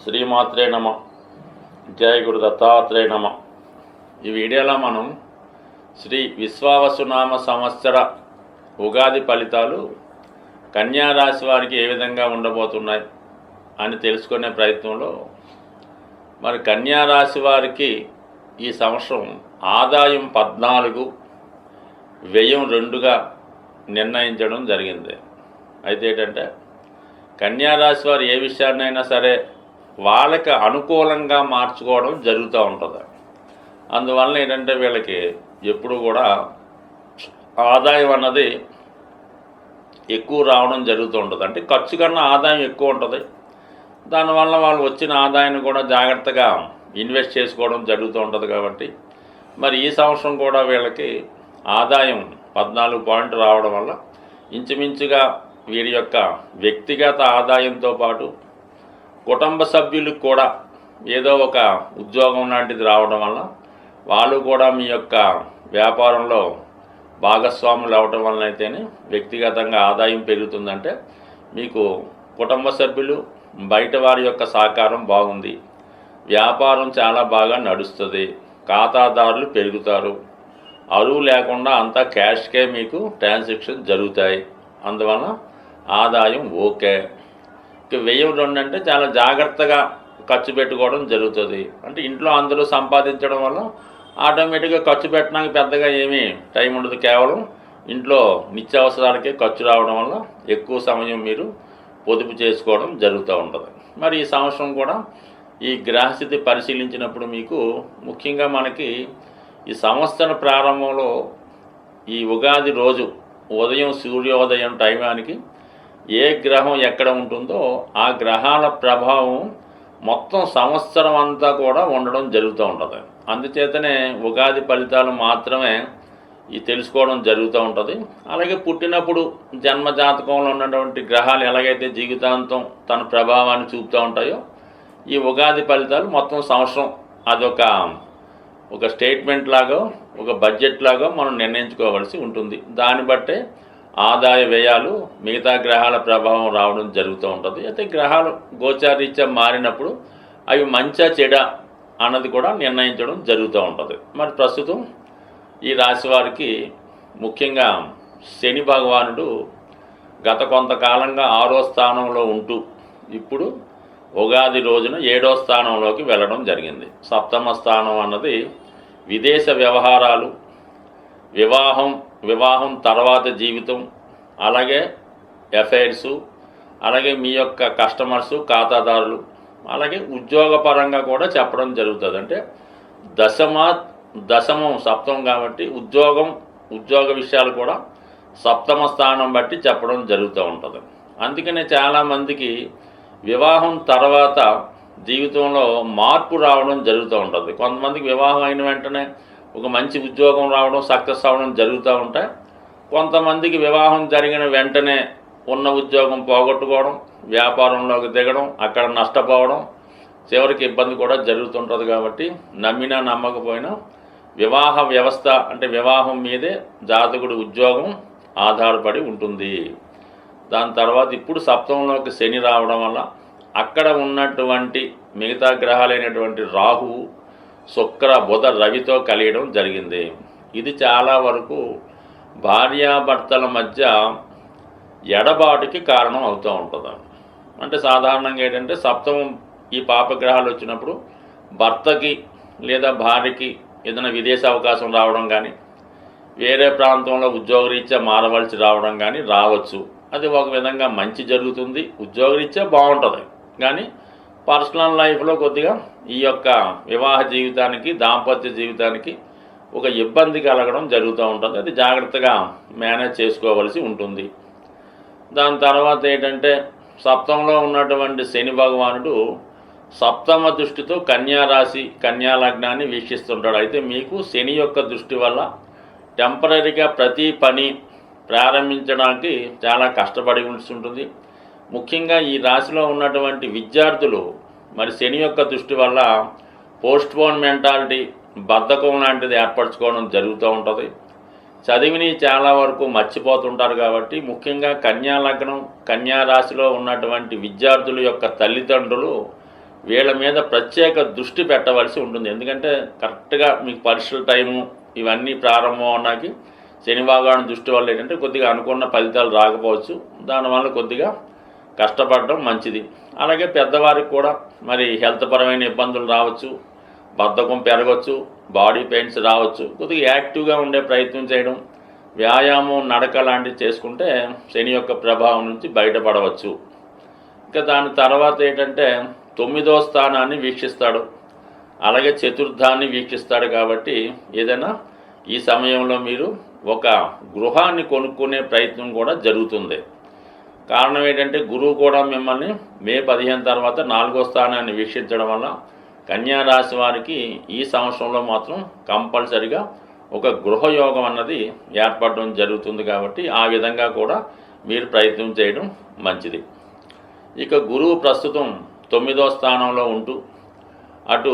శ్రీమాత్రే నమ. జయ గురు దత్తాత్రేయ నమ. ఈ వీడియోలో మనం శ్రీ విశ్వావసునామ సంవత్సర ఉగాది ఫలితాలు కన్యా రాశి వారికి ఏ విధంగా ఉండబోతున్నాయి అని తెలుసుకునే ప్రయత్నంలో మరి కన్యా రాశి వారికి ఈ సంవత్సరం ఆదాయం 14, వ్యయం 2గా నిర్ణయించడం జరిగింది. అయితే ఏంటంటే కన్యా రాశి వారు ఏ విషయాన్నైనా సరే వాళ్ళకి అనుకూలంగా మార్చుకోవడం జరుగుతూ ఉంటుంది. అందువలన ఏంటంటే వీళ్ళకి ఎప్పుడు కూడా ఆదాయం అన్నది ఎక్కువ రావడం జరుగుతూ ఉంటుంది. అంటే ఖర్చు కన్నా ఆదాయం ఎక్కువ ఉంటుంది. దానివల్ల వాళ్ళు వచ్చిన ఆదాయాన్ని కూడా జాగ్రత్తగా ఇన్వెస్ట్ చేసుకోవడం జరుగుతూ ఉంటుంది. కాబట్టి మరి ఈ సంవత్సరం కూడా వీళ్ళకి ఆదాయం 14 పాయింట్ రావడం వల్ల ఇంచుమించుగా వీరి యొక్క వ్యక్తిగత ఆదాయంతో పాటు కుటుంబ సభ్యులకు కూడా ఏదో ఒక ఉద్యోగం లాంటిది రావడం వల్ల వాళ్ళు కూడా మీ యొక్క వ్యాపారంలో భాగస్వాములు అవటం వలన అయితేనే వ్యక్తిగతంగా ఆదాయం పెరుగుతుందంటే మీకు కుటుంబ సభ్యులు బయట వారి యొక్క సహకారం బాగుంది, వ్యాపారం చాలా బాగా నడుస్తుంది, ఖాతాదారులు పెరుగుతారు, అరువు లేకుండా అంతా క్యాష్కే మీకు ట్రాన్సాక్షన్ జరుగుతాయి. అందువలన ఆదాయం ఓకే. వ్యయం 2 అంటే చాలా జాగ్రత్తగా ఖర్చు పెట్టుకోవడం జరుగుతుంది. అంటే ఇంట్లో అందరూ సంపాదించడం వల్ల ఆటోమేటిక్గా ఖర్చు పెట్టడానికి పెద్దగా ఏమీ టైం ఉండదు. కేవలం ఇంట్లో నిత్యావసరాలకే ఖర్చు రావడం వల్ల ఎక్కువ సమయం మీరు పొదుపు చేసుకోవడం జరుగుతూ ఉంటుంది. మరి ఈ సంవత్సరం కూడా ఈ గ్రహస్థితి పరిశీలించినప్పుడు మీకు ముఖ్యంగా మనకి ఈ సంవత్సర ప్రారంభంలో ఈ ఉగాది రోజు ఉదయం సూర్యోదయం టైమానికి ఏ గ్రహం ఎక్కడ ఉంటుందో ఆ గ్రహాల ప్రభావం మొత్తం సంవత్సరం అంతా కూడా ఉండడం జరుగుతూ ఉంటుంది. అందుచేతనే ఉగాది ఫలితాలు మాత్రమే ఈ తెలుసుకోవడం జరుగుతూ ఉంటుంది. అలాగే పుట్టినప్పుడు జన్మ జాతకంలో ఉన్నటువంటి గ్రహాలు ఎలాగైతే జీవితాంతం తన ప్రభావాన్ని చూపుతూ ఉంటాయో ఈ ఉగాది ఫలితాలు మొత్తం సంవత్సరం అదొక స్టేట్మెంట్ లాగా, ఒక బడ్జెట్ లాగా మనం నిర్ణయించుకోవాల్సి ఉంటుంది. దాన్ని బట్టే ఆదాయ వ్యయాలు మిగతా గ్రహాల ప్రభావం రావడం జరుగుతూ ఉంటుంది. అయితే గ్రహాలు గోచారీత్యా మారినప్పుడు అవి మంచా చెడా అన్నది కూడా నిర్ణయించడం జరుగుతూ ఉంటుంది. మరి ప్రస్తుతం ఈ రాశి వారికి ముఖ్యంగా శని భగవానుడు గత కొంతకాలంగా 6వ స్థానంలో ఉంటూ ఇప్పుడు ఉగాది రోజున 7వ స్థానంలోకి వెళ్ళడం జరిగింది. 7వ స్థానం అన్నది విదేశ వ్యవహారాలు, వివాహం తర్వాత జీవితం, అలాగే అఫైర్సు, అలాగే మీ యొక్క కస్టమర్సు, ఖాతాదారులు, అలాగే ఉద్యోగపరంగా కూడా చెప్పడం జరుగుతుంది. అంటే దశమం సప్తమం కాబట్టి ఉద్యోగ విషయాలు కూడా 7వ స్థానం బట్టి చెప్పడం జరుగుతూ ఉంటుంది. అందుకనే చాలామందికి వివాహం తర్వాత జీవితంలో మార్పు రావడం జరుగుతూ ఉంటుంది. కొంతమందికి వివాహం అయిన వెంటనే ఒక మంచి ఉద్యోగం రావడం, సక్సెస్ అవ్వడం జరుగుతూ ఉంటాయి. కొంతమందికి వివాహం జరిగిన వెంటనే ఉన్న ఉద్యోగం పోగొట్టుకోవడం, వ్యాపారంలోకి దిగడం, అక్కడ నష్టపోవడం, చివరికి ఇబ్బంది కూడా జరుగుతుంటుంది. కాబట్టి నమ్మినా నమ్మకపోయినా వివాహ వ్యవస్థ అంటే వివాహం మీదే జాతకుడి ఉద్యోగం ఆధారపడి ఉంటుంది. దాని తర్వాత ఇప్పుడు 7వ శని రావడం వల్ల అక్కడ ఉన్నటువంటి మిగతా గ్రహాలైనటువంటి రాహువు, శుక్ర, బుధ, రవితో కలియడం జరిగింది. ఇది చాలా వరకు భార్యాభర్తల మధ్య ఎడబాటుకి కారణం అవుతూ ఉంటుంది. అంటే సాధారణంగా ఏంటంటే 7వ ఈ పాపగ్రహాలు వచ్చినప్పుడు భర్తకి లేదా భార్యకి ఏదైనా విదేశ అవకాశం రావడం కానీ, వేరే ప్రాంతంలో ఉద్యోగరీత్యా మారవలసి రావడం కానీ రావచ్చు. అది ఒక విధంగా మంచి జరుగుతుంది, ఉద్యోగరీత్యా బాగుంటుంది. కానీ పర్సనల్ లైఫ్లో కొద్దిగా ఈ యొక్క వివాహ జీవితానికి, దాంపత్య జీవితానికి ఒక ఇబ్బంది కలగడం జరుగుతూ ఉంటుంది. అది జాగ్రత్తగా మేనేజ్ చేసుకోవలసి ఉంటుంది. దాని తర్వాత ఏంటంటే 7వ ఉన్నటువంటి శని భగవానుడు 7వ దృష్టితో కన్యా రాశి, కన్యా లగ్నాన్ని వీక్షిస్తుంటాడు. అయితే మీకు శని యొక్క దృష్టి వల్ల టెంపరీగా ప్రతి పని ప్రారంభించడానికి చాలా కష్టపడి ఉంటుంది. ముఖ్యంగా ఈ రాశిలో ఉన్నటువంటి విద్యార్థులు మరి శని యొక్క దృష్టి వల్ల పోస్ట్పోన్ మెంటాలిటీ, బద్ధకం లాంటిది ఏర్పరచుకోవడం జరుగుతూ ఉంటుంది. చదివిని చాలా వరకు మర్చిపోతుంటారు. కాబట్టి ముఖ్యంగా కన్యా లగ్నం, కన్యా రాశిలో ఉన్నటువంటి విద్యార్థుల యొక్క తల్లిదండ్రులు వీళ్ళ మీద ప్రత్యేక దృష్టి పెట్టవలసి ఉంటుంది. ఎందుకంటే కరెక్ట్గా మీకు పరీక్షల టైము ఇవన్నీ ప్రారంభం అవడానికి శని భగవానుడి దృష్టి వల్ల ఏంటంటే కొద్దిగా అనుకున్న ఫలితాలు రాకపోవచ్చు. దానివల్ల కొద్దిగా కష్టపడడం మంచిది. అలాగే పెద్దవారికి కూడా మరి హెల్త్ పరమైన ఇబ్బందులు రావచ్చు, బద్ధకం పెరగవచ్చు, బాడీ పెయిన్స్ రావచ్చు. కొద్దిగా యాక్టివ్గా ఉండే ప్రయత్నం చేయడం, వ్యాయామం, నడక లాంటివి చేసుకుంటే శని యొక్క ప్రభావం నుంచి బయటపడవచ్చు. ఇంకా దాని తర్వాత ఏంటంటే 9వ స్థానాన్ని వీక్షిస్తాడు, అలాగే చతుర్థాన్ని వీక్షిస్తాడు. కాబట్టి ఏదైనా ఈ సమయంలో మీరు ఒక గృహాన్ని కొనుక్కునే ప్రయత్నం కూడా జరుగుతుంది. కారణం ఏంటంటే గురువు కూడా మిమ్మల్ని మే 15 తర్వాత 4వ స్థానాన్ని వీక్షించడం వల్ల కన్యా రాశి వారికి ఈ సంవత్సరంలో మాత్రం కంపల్సరిగా ఒక గృహయోగం అన్నది ఏర్పడడం జరుగుతుంది. కాబట్టి ఆ విధంగా కూడా మీరు ప్రయత్నం చేయడం మంచిది. ఇక గురువు ప్రస్తుతం 9వ స్థానంలో ఉంటూ అటు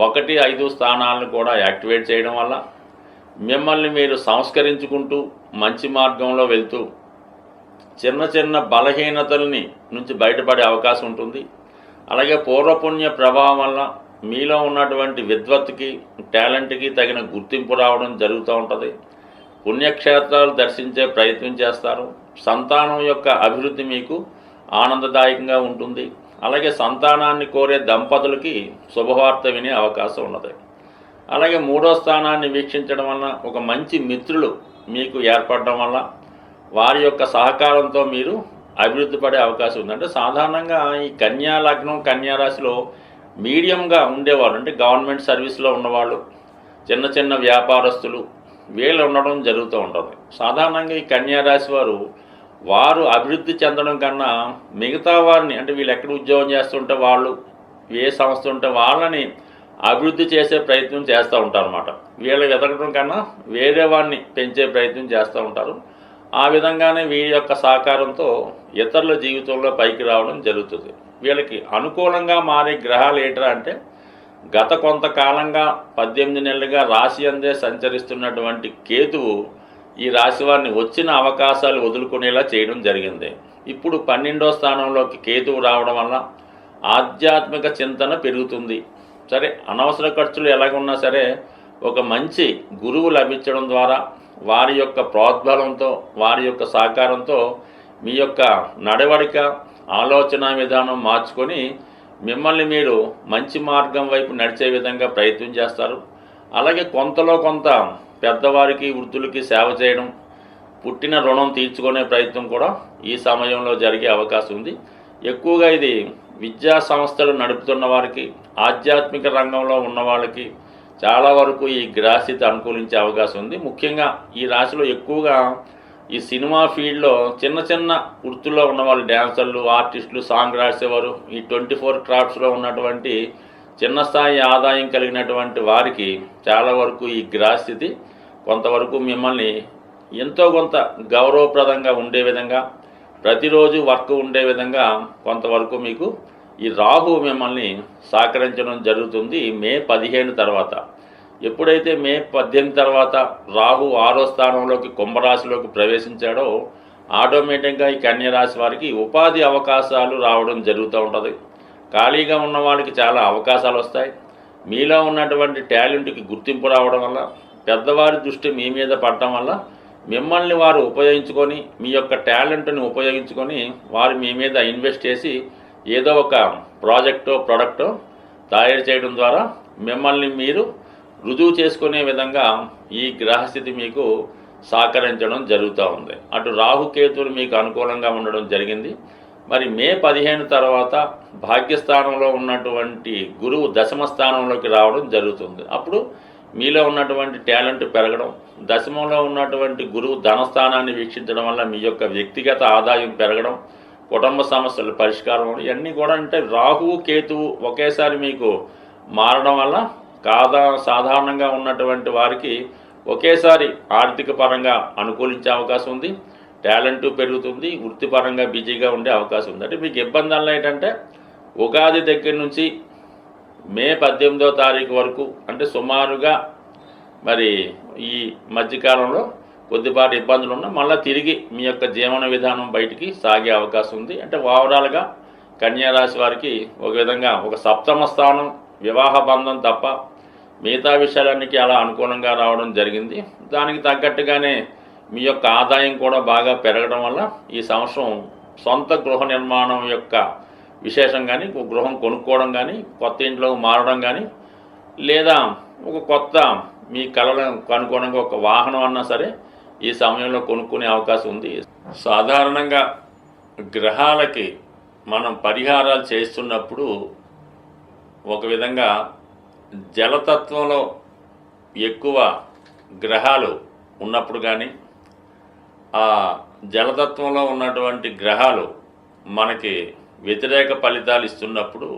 1, 5 స్థానాలను కూడా యాక్టివేట్ చేయడం వల్ల మిమ్మల్ని మీరు సంస్కరించుకుంటూ మంచి మార్గంలో వెళ్తూ చిన్న చిన్న బలహీనతల్ని నుంచి బయటపడే అవకాశం ఉంటుంది. అలాగే పూర్వపుణ్య ప్రభావం వల్ల మీలో ఉన్నటువంటి విద్వత్తుకి, టాలెంట్కి తగిన గుర్తింపు రావడం జరుగుతూ ఉంటుంది. పుణ్యక్షేత్రాలు దర్శించే ప్రయత్నం చేస్తారు. సంతానం యొక్క అభివృద్ధి మీకు ఆనందదాయకంగా ఉంటుంది. అలాగే సంతానాన్ని కోరే దంపతులకి శుభవార్త వినే అవకాశం ఉన్నది. అలాగే 3వ స్థానాన్ని వీక్షించడం వలన ఒక మంచి మిత్రులు మీకు ఏర్పడడం వల్ల వారి యొక్క సహకారంతో మీరు అభివృద్ధి పడే అవకాశం ఉంది. అంటే సాధారణంగా ఈ కన్యా లగ్నం, కన్యా రాశిలో మీడియంగా ఉండేవాళ్ళు, అంటే గవర్నమెంట్ సర్వీస్లో ఉన్నవాళ్ళు, చిన్న చిన్న వ్యాపారస్తులు, వీళ్ళు ఉండడం జరుగుతూ ఉంటుంది. సాధారణంగా ఈ కన్యా రాశి వారు అభివృద్ధి చెందడం కన్నా మిగతా వారిని, అంటే వీళ్ళు ఎక్కడ ఉద్యోగం చేస్తుంటే వాళ్ళు, ఏ సంస్థ ఉంటే వాళ్ళని అభివృద్ధి చేసే ప్రయత్నం చేస్తూ ఉంటారు అన్నమాట. వీళ్ళు వెతకడం కన్నా వేరే వారిని పెంచే ప్రయత్నం చేస్తూ ఉంటారు. ఆ విధంగానే వీరి యొక్క సహకారంతో ఇతరుల జీవితంలో పైకి రావడం జరుగుతుంది. వీళ్ళకి అనుకూలంగా మారే గ్రహాలు ఏంటంటే అంటే గత కొంతకాలంగా 18 నెలలుగా రాశి అందే సంచరిస్తున్నటువంటి కేతువు ఈ రాశి వారిని వచ్చిన అవకాశాలు వదులుకునేలా చేయడం జరిగింది. ఇప్పుడు 12వ స్థానంలోకి కేతువు రావడం వల్ల ఆధ్యాత్మిక చింతన పెరుగుతుంది. సరే, అనవసర ఖర్చులు ఎలాగున్నా సరే ఒక మంచి గురువు లభించడం ద్వారా వారి యొక్క ప్రోద్బలంతో, వారి యొక్క సహకారంతో మీ యొక్క నడవడిక, ఆలోచన విధానం మార్చుకొని మిమ్మల్ని మీరు మంచి మార్గం వైపు నడిచే విధంగా ప్రయత్నం చేస్తారు. అలాగే కొంతలో కొంత పెద్దవారికి, వృద్ధులకి సేవ చేయడం, పుట్టిన రుణం తీర్చుకునే ప్రయత్నం కూడా ఈ సమయంలో జరిగే అవకాశం ఉంది. ఎక్కువగా ఇది విద్యా సంస్థలు నడుపుతున్న వారికి, ఆధ్యాత్మిక రంగంలో ఉన్న వాళ్ళకి చాలా వరకు ఈ గ్రహస్థితి అనుకూలించే అవకాశం ఉంది. ముఖ్యంగా ఈ రాశిలో ఎక్కువగా ఈ సినిమా ఫీల్డ్లో చిన్న చిన్న వృత్తుల్లో ఉన్నవాళ్ళు, డ్యాన్సర్లు, ఆర్టిస్టులు, సాంగ్ రాసేవారు, ఈ 24 క్రాఫ్ట్స్లో ఉన్నటువంటి చిన్న స్థాయి ఆదాయం కలిగినటువంటి వారికి చాలా వరకు ఈ గ్రహస్థితి కొంతవరకు మిమ్మల్ని ఎంతో కొంత గౌరవప్రదంగా ఉండే విధంగా, ప్రతిరోజు వర్క్ ఉండే విధంగా కొంతవరకు మీకు ఈ రాహు మిమ్మల్ని సహకరించడం జరుగుతుంది మే 15 తర్వాత. ఎప్పుడైతే మే 18 తర్వాత రాహు 6వ స్థానంలోకి కుంభరాశిలోకి ప్రవేశించాడో ఆటోమేటిక్గా ఈ కన్యరాశి వారికి ఉపాధి అవకాశాలు రావడం జరుగుతూ ఉంటుంది. ఖాళీగా ఉన్న వాళ్ళకి చాలా అవకాశాలు వస్తాయి. మీలో ఉన్నటువంటి టాలెంట్కి గుర్తింపు రావడం వల్ల, పెద్దవారి దృష్టి మీ మీద పడటం వల్ల మిమ్మల్ని వారు ఉపయోగించుకొని, మీ యొక్క టాలెంట్ని ఉపయోగించుకొని వారు మీ మీద ఇన్వెస్ట్ చేసి ఏదో ఒక ప్రాజెక్టో, ప్రొడక్టో తయారు చేయడం ద్వారా మిమ్మల్ని మీరు రుజువు చేసుకునే విధంగా ఈ గ్రహస్థితి మీకు సహకరించడం జరుగుతూ ఉంది. అటు రాహుకేతువులు మీకు అనుకూలంగా ఉండడం జరిగింది. మరి మే 15 తర్వాత భాగ్యస్థానంలో ఉన్నటువంటి గురువు 10వ స్థానంలోకి రావడం జరుగుతుంది. అప్పుడు మీలో ఉన్నటువంటి టాలెంట్ పెరగడం, 10మంలో ఉన్నటువంటి గురువు ధనస్థానాన్ని వీక్షించడం వల్ల మీ యొక్క వ్యక్తిగత ఆదాయం పెరగడం, కుటుంబ సమస్యల పరిష్కారం, ఇవన్నీ కూడా అంటే రాహువు, కేతువు ఒకేసారి మీకు మారడం వల్ల సాధారణంగా ఉన్నటువంటి వారికి ఒకేసారి ఆర్థిక పరంగా అనుకూలించే అవకాశం ఉంది. టాలెంటు పెరుగుతుంది, వృత్తిపరంగా బిజీగా ఉండే అవకాశం ఉంది. అంటే మీకు ఇబ్బందులు ఏంటంటే ఉగాది దగ్గర నుంచి మే 18వ తారీఖు వరకు, అంటే సుమారుగా మరి ఈ మధ్యకాలంలో కొద్దిపాటి ఇబ్బందులు ఉన్నా మళ్ళీ తిరిగి మీ యొక్క జీవన విధానం బయటికి సాగే అవకాశం ఉంది. అంటే ఓవరాల్గా కన్యా రాశి వారికి ఒక విధంగా ఒక సప్తమ స్థానం వివాహ బంధం తప్ప మిగతా విషయాలన్నిటికీ అలా అనుకూలంగా రావడం జరిగింది. దానికి తగ్గట్టుగానే మీ యొక్క ఆదాయం కూడా బాగా పెరగడం వల్ల ఈ సంవత్సరం సొంత గృహ నిర్మాణం యొక్క విశేషం కానీ, గృహం కొనుక్కోవడం కానీ, కొత్త ఇంట్లో మారడం కానీ, లేదా ఒక కొత్త మీ కళలకు అనుగుణంగా ఒక వాహనం అన్నా సరే ఈ సమయంలో కొనుక్కునే అవకాశం ఉంది. సాధారణంగా గ్రహాలకి మనం పరిహారాలు చేస్తున్నప్పుడు ఒక విధంగా జలతత్వంలో ఎక్కువ గ్రహాలు ఉన్నప్పుడు కానీ, ఆ జలతత్వంలో ఉన్నటువంటి గ్రహాలు మనకి వ్యతిరేక ఫలితాలు ఇస్తున్నప్పుడు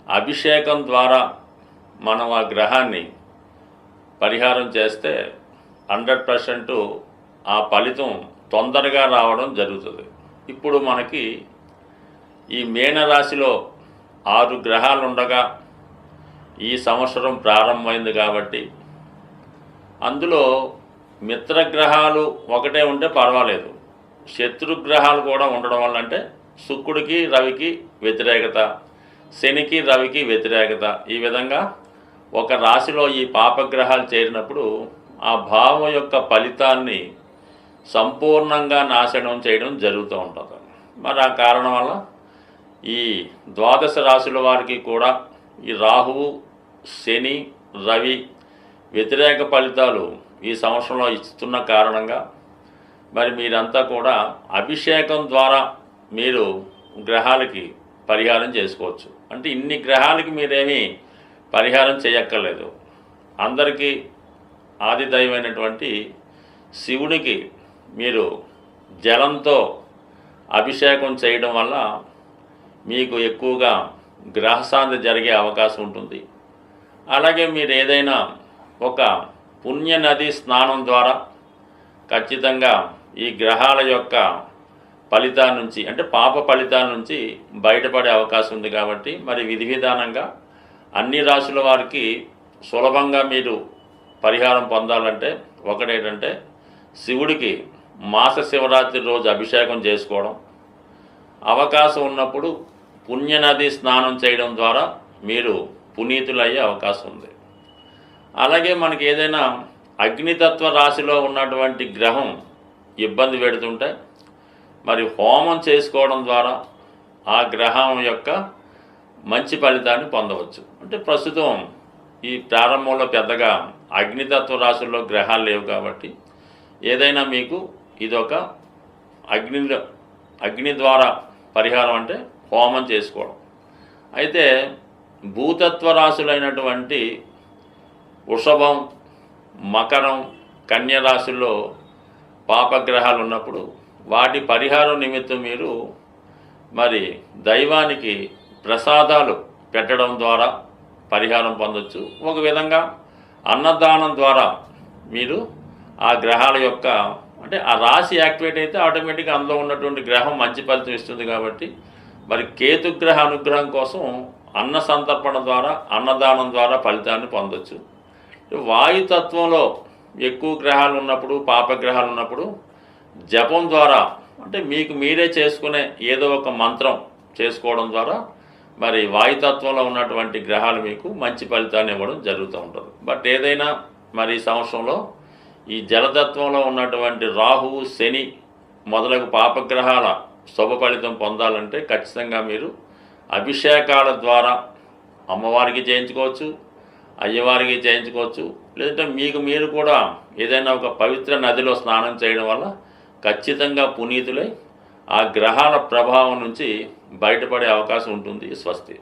అభిషేకం ద్వారా మనం ఆ గ్రహాన్ని పరిహారం చేస్తే 100% ఆ ఫలితం తొందరగా రావడం జరుగుతుంది. ఇప్పుడు మనకి ఈ మీనరాశిలో 6 గ్రహాలు ఉండగా ఈ సంవత్సరం ప్రారంభమైంది కాబట్టి అందులో మిత్రగ్రహాలు ఒకటే ఉంటే పర్వాలేదు, శత్రుగ్రహాలు కూడా ఉండడం వల్ల అంటే శుక్రుడికి రవికి వ్యతిరేకత, శనికి రవికి వ్యతిరేకత, ఈ విధంగా ఒక రాశిలో ఈ పాపగ్రహాలు చేరినప్పుడు ఆ భావం యొక్క ఫలితాన్ని సంపూర్ణంగా నాశనం చేయడం జరుగుతూ ఉంటుంది. మరి ఆ కారణం వల్ల ఈ ద్వాదశ రాశుల వారికి కూడా ఈ రాహువు, శని, రవి వ్యతిరేక ఫలితాలు ఈ సంవత్సరంలో ఇస్తున్న కారణంగా మరి మీరంతా కూడా అభిషేకం ద్వారా మీరు గ్రహాలకి పరిహారం చేసుకోవచ్చు. అంటే ఇన్ని గ్రహాలకి మీరేమీ పరిహారం చేయక్కర్లేదు. అందరికీ ఆది దైవమైనటువంటి శివుడికి మీరు జలంతో అభిషేకం చేయడం వల్ల మీకు ఎక్కువగా గ్రహశాంతి జరిగే అవకాశం ఉంటుంది. అలాగే మీరు ఏదైనా ఒక పుణ్య నది స్నానం ద్వారా ఖచ్చితంగా ఈ గ్రహాల యొక్క ఫలితాల నుంచి అంటే పాప ఫలితాల నుంచి బయటపడే అవకాశం ఉంది. కాబట్టి మరి విధి విధానంగా అన్ని రాశుల వారికి సులభంగా మీరు పరిహారం పొందాలంటే ఒకటేంటంటే శివుడికి మాస శివరాత్రి రోజు అభిషేకం చేసుకోవడం, అవకాశం ఉన్నప్పుడు పుణ్యనది స్నానం చేయడం ద్వారా మీరు పునీతులయ్యే అవకాశం ఉంది. అలాగే మనకి ఏదైనా అగ్నితత్వ రాశిలో ఉన్నటువంటి గ్రహం ఇబ్బంది పెడుతుంటే మరి హోమం చేసుకోవడం ద్వారా ఆ గ్రహం యొక్క మంచి ఫలితాన్ని పొందవచ్చు. అంటే ప్రస్తుతం ఈ ప్రారంభంలో పెద్దగా అగ్నితత్వ రాశుల్లో గ్రహాలు లేవు కాబట్టి ఏదైనా మీకు ఇదొక అగ్ని ద్వారా పరిహారం అంటే హోమం చేసుకోవడం. అయితే భూతత్వ రాశులైనటువంటి వృషభం, మకరం, కన్య రాశుల్లో పాపగ్రహాలు ఉన్నప్పుడు వాటి పరిహారం నిమిత్తం మీరు మరి దైవానికి ప్రసాదాలు పెట్టడం ద్వారా పరిహారం పొందొచ్చు. ఒక విధంగా అన్నదానం ద్వారా మీరు ఆ గ్రహాల యొక్క అంటే ఆ రాశి యాక్టివేట్ అయితే ఆటోమేటిక్గా అందులో ఉన్నటువంటి గ్రహం మంచి ఫలితం ఇస్తుంది. కాబట్టి మరి కేతుగ్రహ అనుగ్రహం కోసం అన్న సంతర్పణ ద్వారా అన్నదానం ద్వారా ఫలితాన్ని పొందొచ్చు. వాయుతత్వంలో ఎక్కువ గ్రహాలు ఉన్నప్పుడు పాపగ్రహాలు ఉన్నప్పుడు జపం ద్వారా అంటే మీకు మీరే చేసుకునే ఏదో ఒక మంత్రం చేసుకోవడం ద్వారా మరి వాయుతత్వంలో ఉన్నటువంటి గ్రహాలు మీకు మంచి ఫలితాన్ని ఇవ్వడం జరుగుతూ ఉంటుంది. బట్ ఏదైనా మరి ఈ సంవత్సరంలో ఈ జలతత్వంలో ఉన్నటువంటి రాహువు, శని మొదలగు పాపగ్రహాల శుభ ఫలితం పొందాలంటే ఖచ్చితంగా మీరు అభిషేకాల ద్వారా అమ్మవారికి చేయించుకోవచ్చు, అయ్యవారికి చేయించుకోవచ్చు. లేదంటే మీకు మీరు కూడా ఏదైనా ఒక పవిత్ర నదిలో స్నానం చేయడం వల్ల ఖచ్చితంగా పునీతులై ఆ గ్రహాల ప్రభావం నుంచి బయటపడే అవకాశం ఉంటుంది. స్వస్తి.